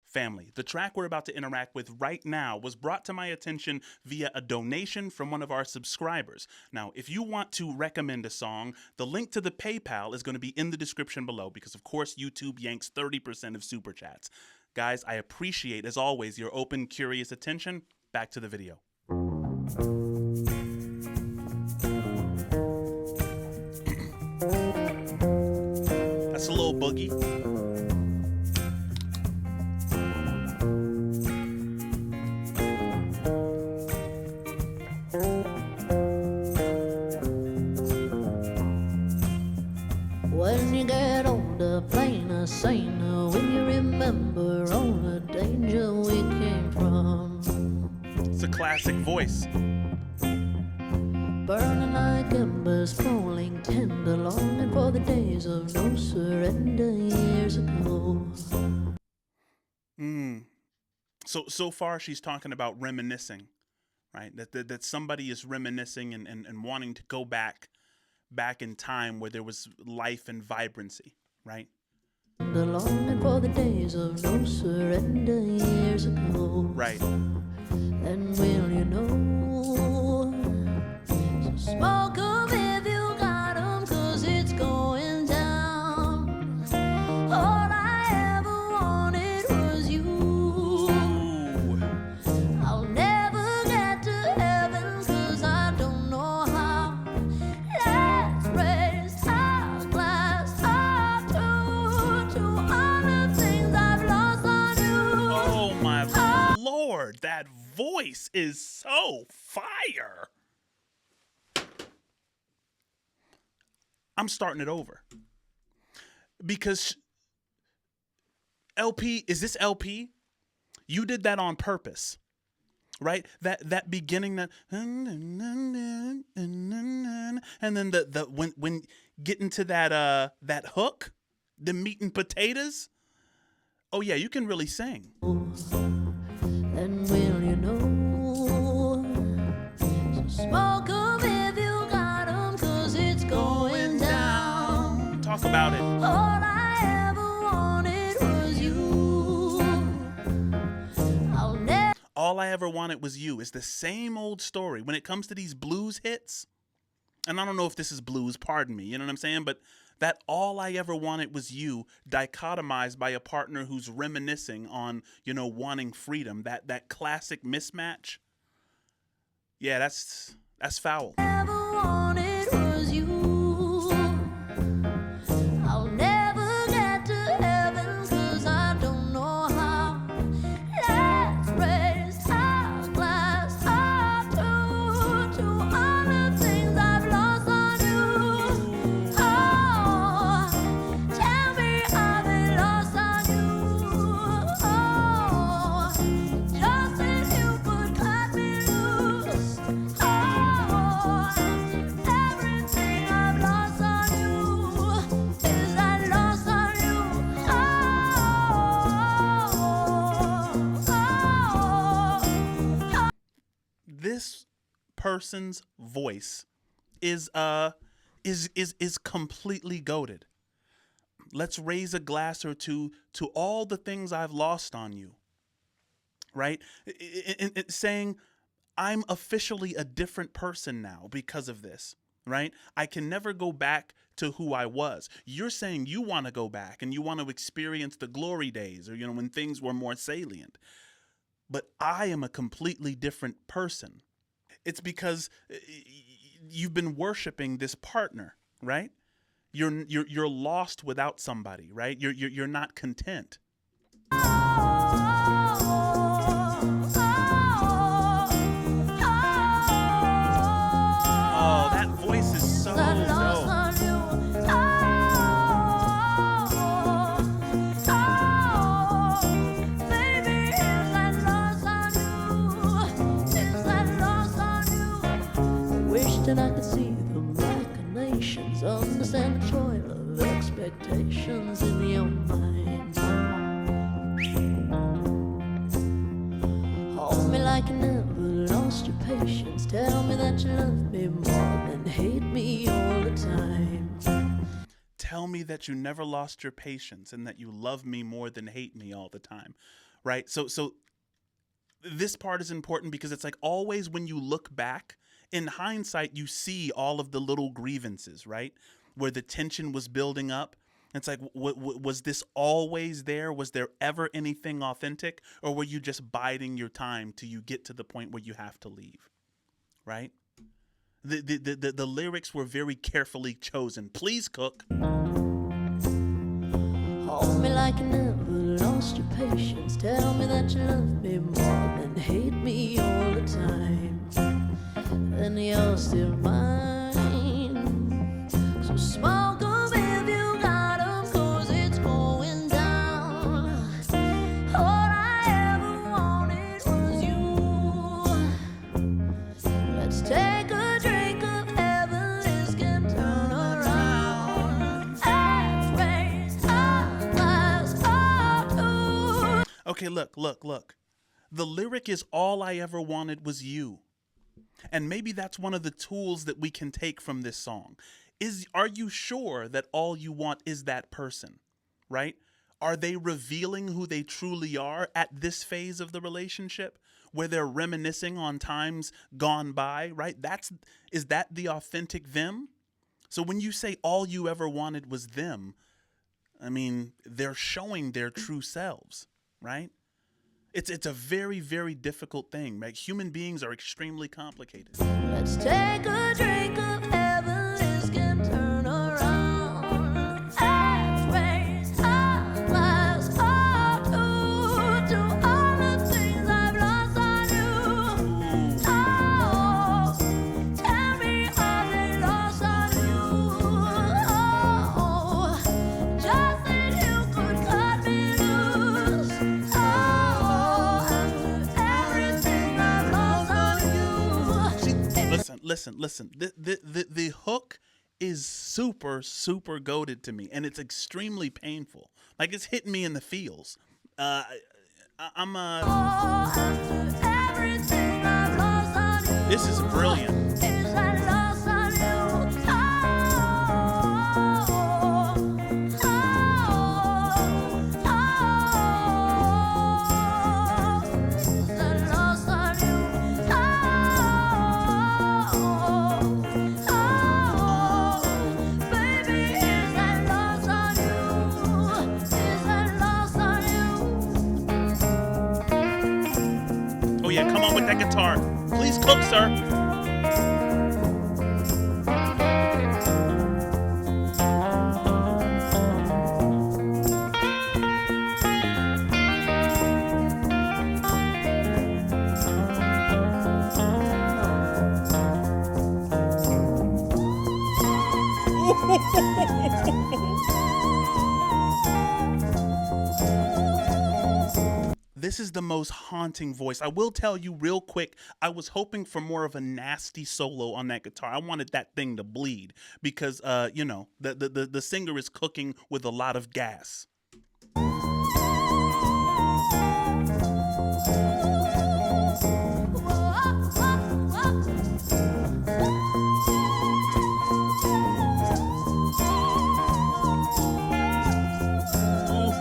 Family, the track we're about to interact with right now was brought to my attention via a donation from one of our subscribers. Now, if you want to recommend a song, the link to the PayPal is going to be in the description below because, of course, YouTube yanks 30% of super chats. Guys, I appreciate, as always, your open, curious attention. Back to the video. That's a little boogie. When you get older, plainer, saner, when you remember all the danger we came from. It's a classic voice. Burning like embers, falling tender, longing for the days of no surrender years ago. So far she's talking about reminiscing, right? That somebody is reminiscing and wanting to go back in time where there was life and vibrancy, right? The longing for the days of no surrender years ago. Right. And will you know? So smoke 'em if you got 'em, 'cause it's going down. All I ever wanted was you. Ooh. I'll never get to heaven 'cause I don't know how. Let's raise our glass up to all the things I've lost on you. Oh my Lord, that voice is so fire. I'm starting it over. Because LP, is this LP? You did that on purpose. Right? That beginning, that and then the when getting to that hook, the meat and potatoes. Oh yeah, you can really sing. And will you know? So smoke 'em if you got 'em, 'cause it's going down. Talk about it. All I ever wanted was you. I'll never. All I ever wanted was you. It's the same old story when it comes to these blues hits. And I don't know if this is blues, pardon me, you know what I'm saying? But that all I ever wanted was you, dichotomized by a partner who's reminiscing on, wanting freedom. That classic mismatch. Yeah, that's foul. Ever wanted was you. I'll never get to heaven 'cause I don't know how. Let's raise our glass up to all the things I've lost on you. Oh, tell me I've been lost on you. Oh, just as you could cut me loose. Oh, everything I've lost on you is I lost on you. Oh. This person's voice is completely goated. Let's raise a glass or two to all the things I've lost on you. Right? It's saying I'm officially a different person now because of this. Right? I can never go back to who I was. You're saying you want to go back and you want to experience the glory days or, when things were more salient. But I am a completely different person. It's because you've been worshiping this partner, right? You're lost without somebody, right? You're not content. Oh, that voice is so dope. And I could see the machinations, understand the toil of expectations in your mind. Hold me like you never lost your patience. Tell me that you love me more than hate me all the time. Tell me that you never lost your patience and that you love me more than hate me all the time. right? So this part is important because it's like always when you look back, in hindsight, you see all of the little grievances, right? Where the tension was building up. It's like, was this always there? Was there ever anything authentic? Or were you just biding your time till you get to the point where you have to leave, right? The lyrics were very carefully chosen. Please, Cook. Hold me like you never lost your patience. Tell me that you love me more than hate me all the time. And you're still mine. So smoke 'em if you got 'em, 'cause it's going down. All I ever wanted was you. Let's take a drink of heaven, this can turn around. Let's raise our glass up to. Okay, look. The lyric is all I ever wanted was you. And maybe that's one of the tools that we can take from this song. Are you sure that all you want is that person, right? Are they revealing who they truly are at this phase of the relationship where they're reminiscing on times gone by, right? Is that the authentic them? So when you say all you ever wanted was them, I mean, they're showing their true selves, right? It's a very, very difficult thing. Right? Human beings are extremely complicated. Let's take a drink of heaven, this can turn around. Let's raise our glass up to all the things I've lost on you. Oh, tell me are they lost on you? Oh, just that you could cut me loose. Oh, Listen. The hook is super, super goated to me, and it's extremely painful. Like it's hitting me in the feels. This is brilliant. Oh yeah, come on with that guitar. Please, Cook, sir. This is the most haunting voice. I will tell you real quick, I was hoping for more of a nasty solo on that guitar. I wanted that thing to bleed because, the singer is cooking with a lot of gas.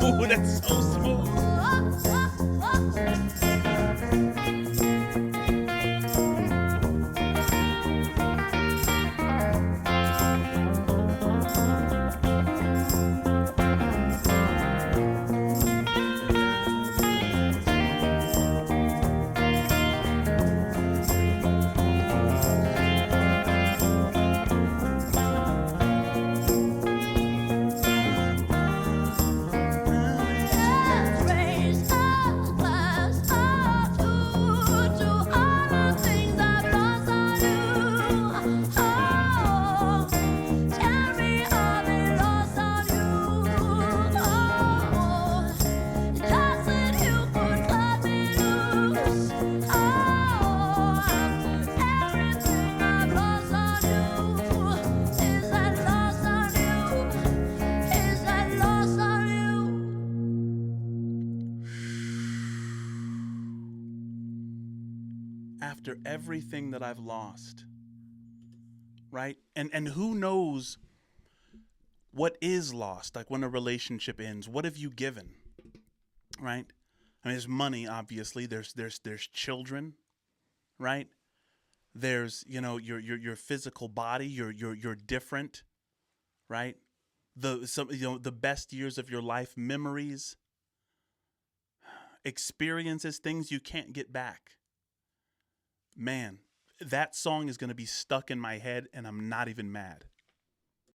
Ooh, that's so smooth. After everything that I've lost, right? And who knows what is lost? Like when a relationship ends, what have you given, right? I mean, there's money, obviously. There's children, right? There's, you know, your physical body. You're different, right? The best years of your life, memories, experiences, things you can't get back. Man, that song is going to be stuck in my head, and I'm not even mad.